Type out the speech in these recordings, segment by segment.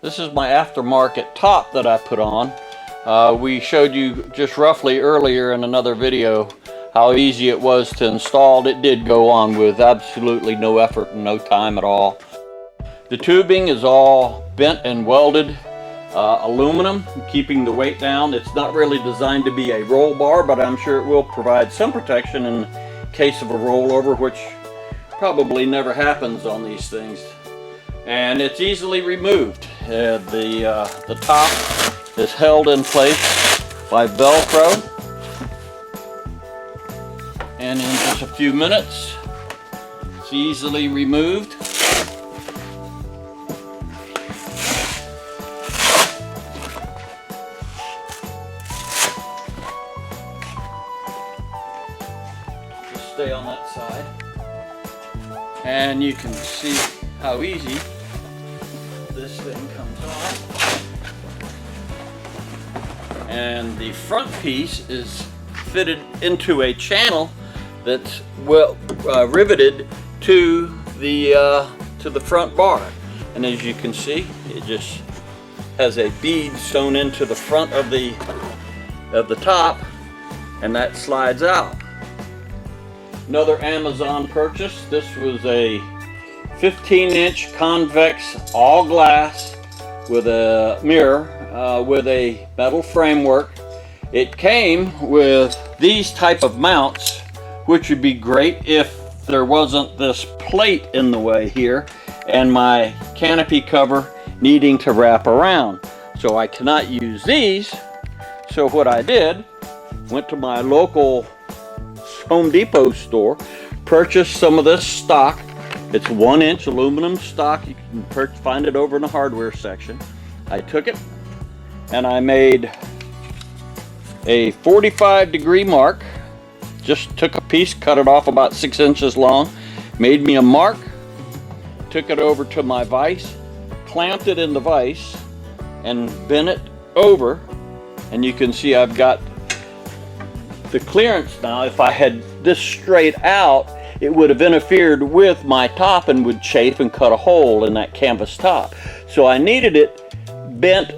This is my aftermarket top that I put on. We showed you just roughly earlier in another video how easy it was to install. It did go on with absolutely no effort and no time at all. The tubing is all bent and welded aluminum, keeping the weight down. It's not really designed to be a roll bar, but I'm sure it will provide some protection in case of a rollover, which probably never happens on these things. And it's easily removed. The top is held in place by Velcro, and in just a few minutes it's easily removed. Just stay on that side, and you can see how easy this thing comes off. And the front piece is fitted into a channel that's riveted to the front bar. And as you can see, it just has a bead sewn into the front of the top, and that slides out. Another Amazon purchase. This was a 15-inch convex all glass with a mirror with a metal framework. It came with these type of mounts, which would be great if there wasn't this plate in the way here and my canopy cover needing to wrap around. So I cannot use these. So what I did, went to my local Home Depot store, purchased some of this stock. It's 1-inch aluminum stock. You can find it over in the hardware section. I took it and I made a 45-degree mark. Just took a piece, cut it off about 6 inches long, made me a mark, took it over to my vise, clamped it in the vise, and bent it over. And you can see I've got the clearance now. If I had this straight out, it would have interfered with my top and would chafe and cut a hole in that canvas top. So I needed it bent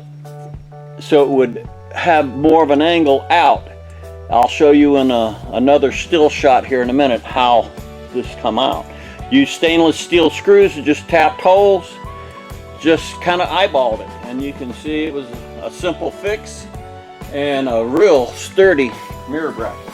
so it would have more of an angle out. I'll show you in another still shot here in a minute how this come out. Use stainless steel screws, just tapped holes, just kind of eyeballed it, and you can see it was a simple fix and a real sturdy mirror bracket.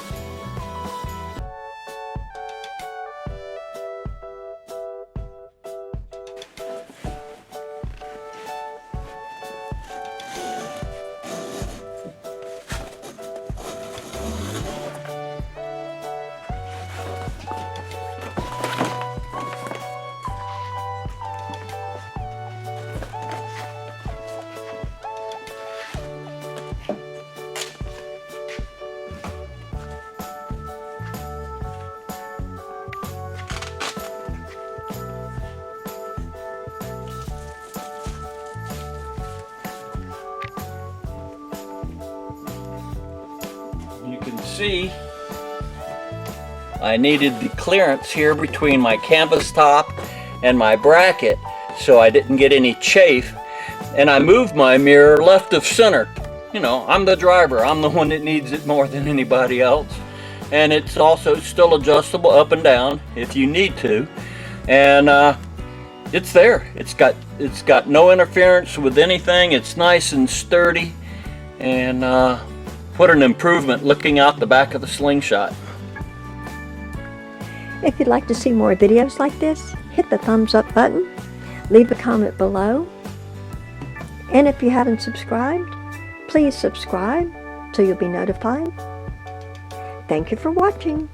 You can see I needed the clearance here between my canvas top and my bracket so I didn't get any chafe, and I moved my mirror left of center. You know, I'm the driver, I'm the one that needs it more than anybody else. And it's also still adjustable up and down if you need to, and it's there. It's got no interference with anything. It's nice and sturdy, and what an improvement looking out the back of the Slingshot. If you'd like to see more videos like this, hit the thumbs up button, leave a comment below, and if you haven't subscribed, please subscribe so you'll be notified. Thank you for watching.